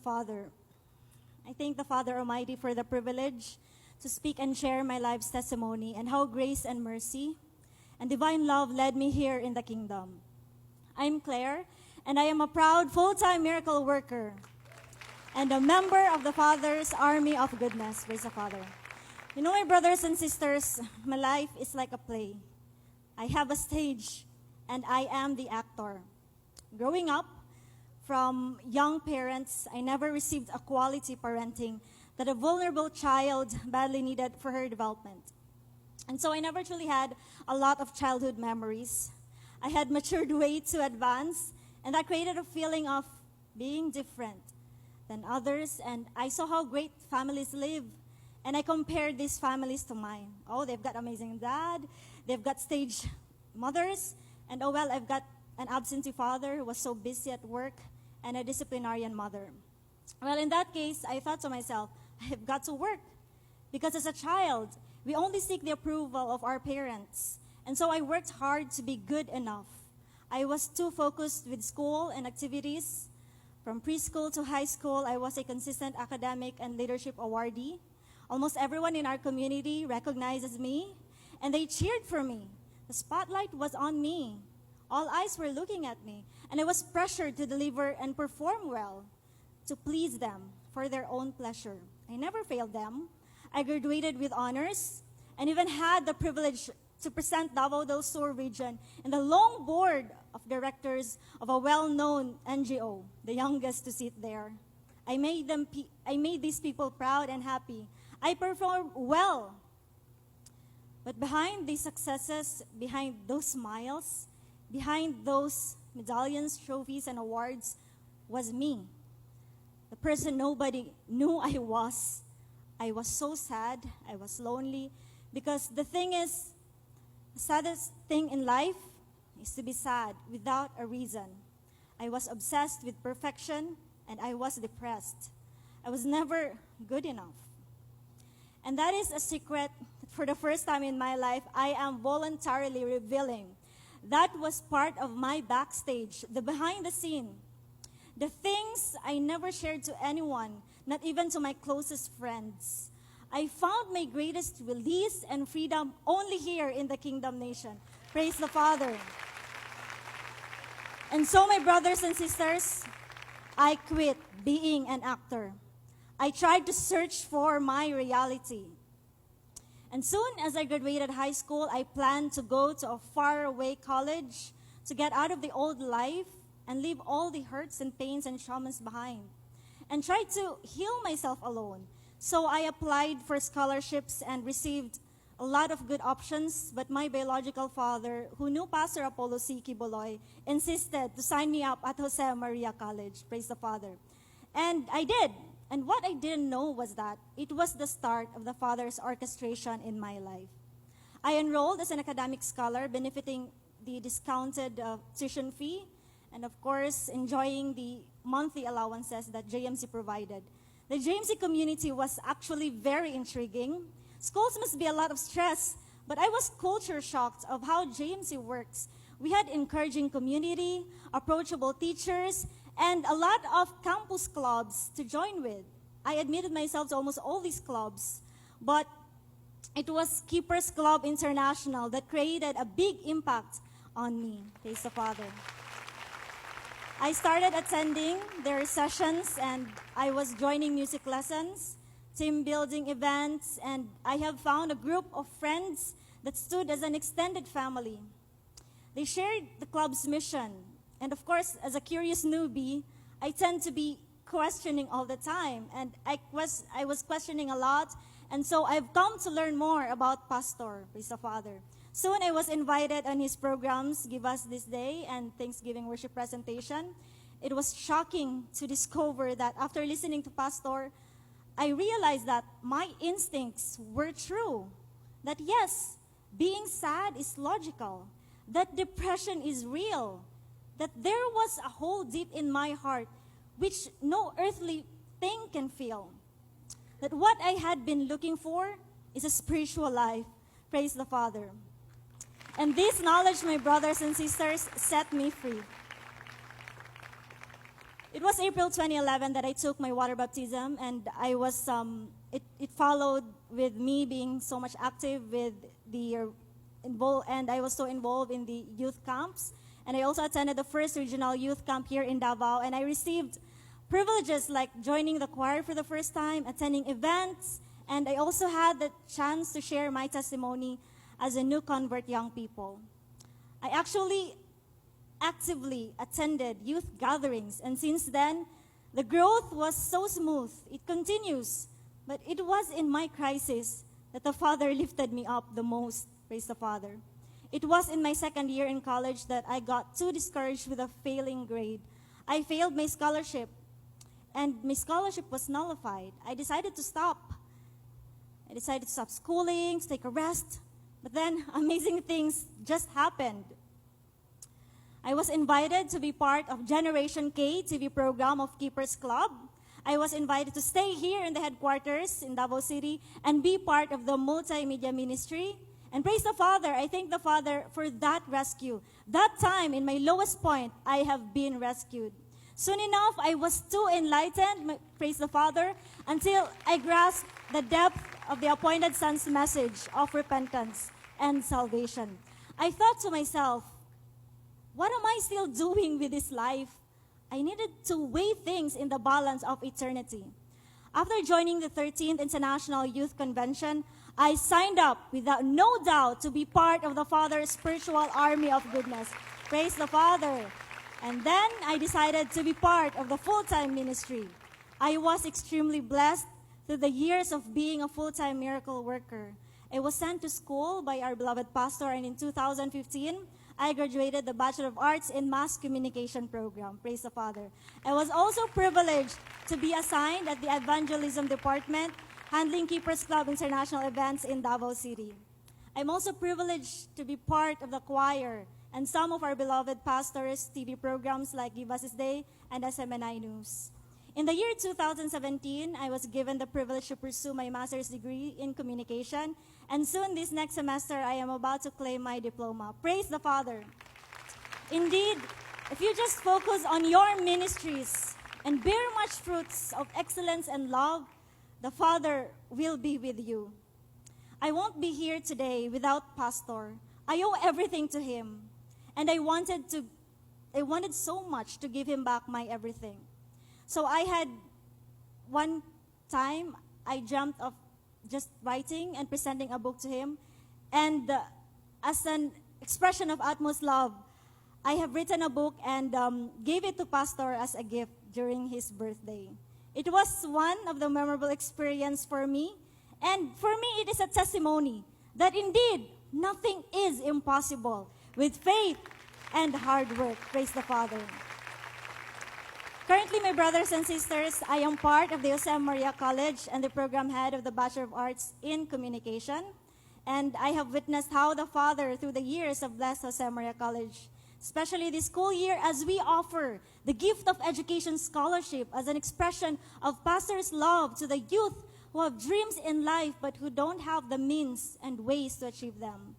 Father. I thank the Father Almighty for the privilege to speak and share my life's testimony and how grace and mercy and divine love led me here in the kingdom. I'm Claire, and I am a proud full-time miracle worker and a member of the Father's Army of Goodness. Praise the Father. You know, my brothers and sisters, my life is like a play. I have a stage, and I am the actor. Growing up, from young parents, I never received a quality parenting that a vulnerable child badly needed for her development. And so I never truly had a lot of childhood memories. I had matured way too advanced, and that created a feeling of being different than others. And I saw how great families live, and I compared these families to mine. Oh, they've got amazing dad, they've got stage mothers, and oh well, I've got an absentee father who was so busy at work, and a disciplinarian mother. Well, in that case, I thought to myself, I've got to work. Because as a child, we only seek the approval of our parents. And so I worked hard to be good enough. I was too focused with school and activities. From preschool to high school, I was a consistent academic and leadership awardee. Almost everyone in our community recognizes me, and they cheered for me. The spotlight was on me. All eyes were looking at me, and I was pressured to deliver and perform well, to please them for their own pleasure. I never failed them. I graduated with honors, and even had the privilege to present Davao del Sur region in the long board of directors of a well-known NGO, the youngest to sit there. I made these people proud and happy. I performed well. But behind these successes, behind those smiles, behind those medallions, trophies, and awards was me, the person nobody knew I was. I was so sad, I was lonely, because the thing is, the saddest thing in life is to be sad without a reason. I was obsessed with perfection, and I was depressed. I was never good enough. And that is a secret that for the first time in my life, I am voluntarily revealing. That was part of my backstage, the behind the scene. The things I never shared to anyone, not even to my closest friends. I found my greatest release and freedom only here in the Kingdom Nation. Praise the Father. And so, my brothers and sisters, I quit being an actor. I tried to search for my reality. And soon as I graduated high school, I planned to go to a faraway college to get out of the old life and leave all the hurts and pains and traumas behind and try to heal myself alone. So I applied for scholarships and received a lot of good options, but my biological father, who knew Pastor Apollo C. Kiboloy, insisted to sign me up at Jose Maria College. Praise the Father. And I did. And what I didn't know was that it was the start of the Father's orchestration in my life. I enrolled as an academic scholar, benefiting the discounted tuition fee, and of course, enjoying the monthly allowances that JMC provided. The JMC community was actually very intriguing. Schools must be a lot of stress, but I was culture shocked of how JMC works. We had encouraging community, approachable teachers, and a lot of campus clubs to join with. I admitted myself to almost all these clubs, but it was Keepers Club International that created a big impact on me. Praise the Father. I started attending their sessions, and I was joining music lessons, team building events, and I have found a group of friends that stood as an extended family. They shared the club's mission. And of course, as a curious newbie, I tend to be questioning all the time. And I was questioning a lot. And so I've come to learn more about Pastor, praise the Father. Soon I was invited on his programs, Give Us This Day and Thanksgiving Worship Presentation. It was shocking to discover that after listening to Pastor, I realized that my instincts were true. That yes, being sad is logical. That depression is real. That there was a hole deep in my heart which no earthly thing can fill. That what I had been looking for is a spiritual life. Praise the Father. And this knowledge, my brothers and sisters, set me free. It was April 2011 that I took my water baptism, and I was it followed with me being so much active with the and I was so involved in the youth camps, and I also attended the first regional youth camp here in Davao, and I received privileges like joining the choir for the first time, attending events, and I also had the chance to share my testimony as a new convert young people. I actually actively attended youth gatherings, and since then, the growth was so smooth. It continues, but it was in my crisis that the Father lifted me up the most. Praise the Father. It was in my second year in college that I got too discouraged with a failing grade. I failed my scholarship, and my scholarship was nullified. I decided to stop. I decided to stop schooling, to take a rest, but then amazing things just happened. I was invited to be part of Generation K TV program of Keepers Club. I was invited to stay here in the headquarters in Davao City and be part of the multimedia ministry. And praise the Father, I thank the Father for that rescue. That time, in my lowest point, I have been rescued. Soon enough, I was too enlightened, praise the Father, until I grasped the depth of the appointed Son's message of repentance and salvation. I thought to myself, what am I still doing with this life? I needed to weigh things in the balance of eternity. After joining the 13th International Youth Convention, I signed up without no doubt to be part of the Father's spiritual army of goodness. Praise the Father. And then I decided to be part of the full-time ministry. I was extremely blessed through the years of being a full-time miracle worker. I was sent to school by our beloved pastor, and in 2015, I graduated the Bachelor of Arts in Mass Communication program. Praise the Father. I was also privileged to be assigned at the Evangelism Department, handling Keepers Club international events in Davao City. I'm also privileged to be part of the choir and some of our beloved pastors' TV programs like Give Us This Day and SMNI News. In the year 2017, I was given the privilege to pursue my master's degree in communication, and soon this next semester, I am about to claim my diploma. Praise the Father. Indeed, if you just focus on your ministries and bear much fruits of excellence and love, the Father will be with you. I won't be here today without Pastor. I owe everything to him, and I wanted so much to give him back my everything. So I had one time I dreamt of just writing and presenting a book to him, and as an expression of utmost love, I have written a book and gave it to Pastor as a gift during his birthday. It was one of the memorable experience for me, and for me it is a testimony that indeed nothing is impossible with faith and hard work. Praise the Father. Currently, my brothers and sisters, I am part of the Jose Maria College and the program head of the Bachelor of Arts in Communication. And I have witnessed how the Father, through the years, have blessed Jose Maria College, especially this school year, as we offer the gift of education scholarship as an expression of Pastor's love to the youth who have dreams in life but who don't have the means and ways to achieve them.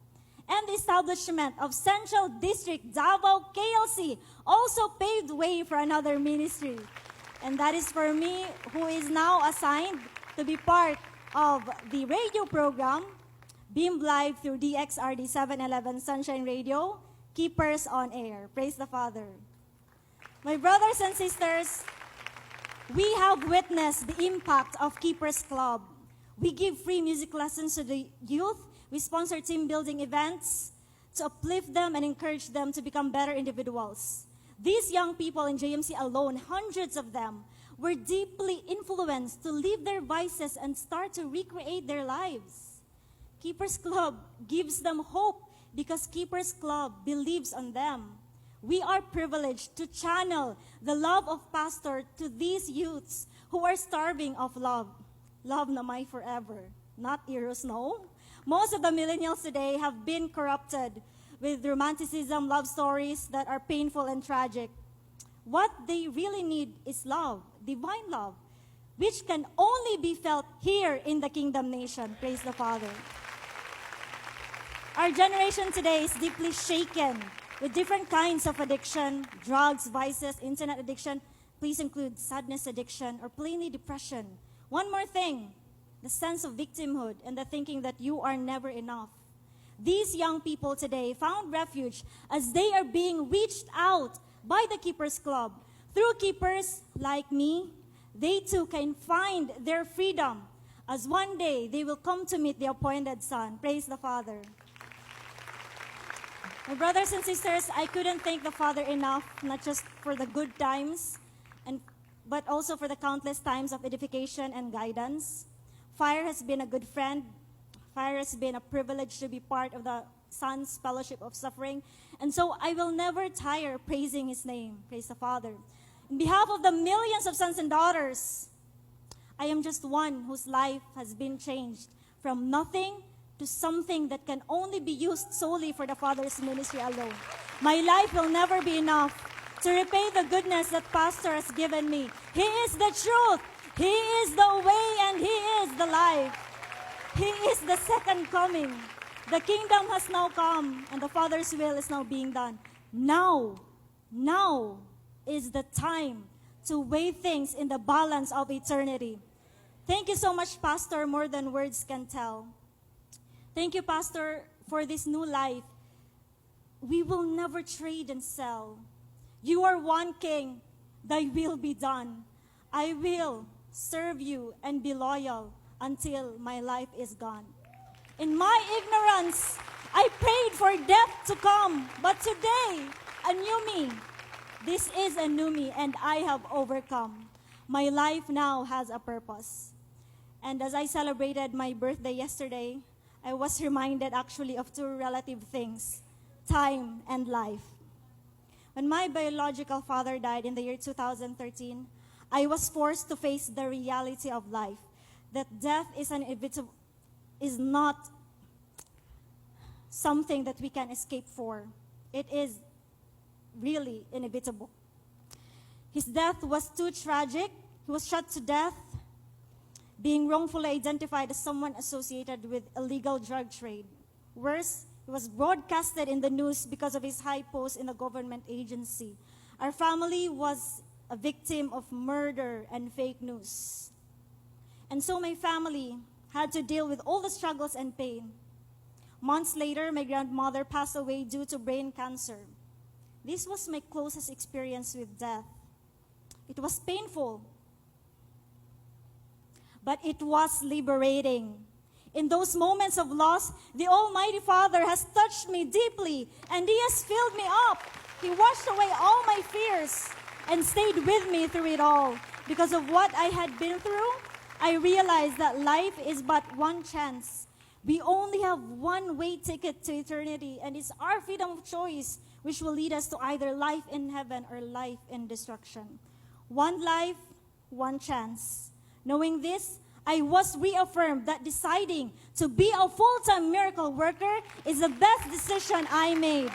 And the establishment of Central District Davao KLC also paved way for another ministry. And that is for me, who is now assigned to be part of the radio program, beamed live through DXRD 711 Sunshine Radio, Keepers on Air. Praise the Father. My brothers and sisters, we have witnessed the impact of Keepers Club. We give free music lessons to the youth. We sponsor team building events to uplift them and encourage them to become better individuals. These young people in JMC alone, hundreds of them, were deeply influenced to leave their vices and start to recreate their lives. Keepers Club gives them hope because Keepers Club believes on them. We are privileged to channel the love of Pastor to these youths who are starving of love. Love na may forever, not eros, no. Most of the millennials today have been corrupted with romanticism, love stories that are painful and tragic. What they really need is love, divine love, which can only be felt here in the Kingdom Nation. Praise the Father. Our generation today is deeply shaken with different kinds of addiction, drugs, vices, internet addiction, please include sadness, addiction, or plainly depression. One more thing, the sense of victimhood and the thinking that you are never enough. These young people today found refuge as they are being reached out by the Keepers Club. Through keepers like me, they too can find their freedom, as one day they will come to meet the appointed Son. Praise the Father. My brothers and sisters, I couldn't thank the Father enough, not just for the good times, but also for the countless times of edification and guidance. Fire has been a good friend. Fire has been a privilege to be part of the Son's fellowship of suffering. And so I will never tire praising His name. Praise the Father. In behalf of the millions of sons and daughters, I am just one whose life has been changed from nothing to something that can only be used solely for the Father's ministry alone. My life will never be enough to repay the goodness that Pastor has given me. He is the truth. He is the way and He is the life. He is the second coming. The kingdom has now come and the Father's will is now being done. Now is the time to weigh things in the balance of eternity. Thank you so much, Pastor, more than words can tell. Thank you, Pastor, for this new life. We will never trade and sell. You are one King. Thy will be done. I will serve you and be loyal until my life is gone. In my ignorance, I prayed for death to come, but today, a new me. This is a new me, and I have overcome. My life now has a purpose. And as I celebrated my birthday yesterday, I was reminded actually of two relative things, time and life. When my biological father died in the year 2013, I was forced to face the reality of life, that death is not something that we can escape for. It is really inevitable. His death was too tragic. He was shot to death, being wrongfully identified as someone associated with illegal drug trade. Worse, he was broadcasted in the news because of his high post in a government agency. Our family was a victim of murder and fake news. And so my family had to deal with all the struggles and pain. Months later, my grandmother passed away due to brain cancer. This was my closest experience with death. It was painful, but it was liberating. In those moments of loss, the Almighty Father has touched me deeply, and He has filled me up. He washed away all my fears and stayed with me through it all. Because of what I had been through, I realized that life is but one chance. We only have one way ticket to eternity, and it's our freedom of choice which will lead us to either life in heaven or life in destruction. One life, one chance. Knowing this, I was reaffirmed that deciding to be a full-time miracle worker is the best decision I made.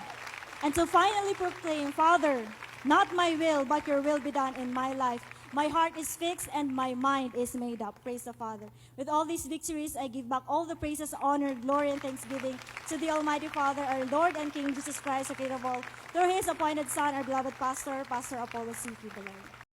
And to finally proclaim, Father, not my will, but your will be done in my life. My heart is fixed and my mind is made up. Praise the Father. With all these victories, I give back all the praises, honor, glory, and thanksgiving to the Almighty Father, our Lord and King Jesus Christ, the Creator of all, through His appointed Son, our beloved Pastor, Pastor Apollo C. Below.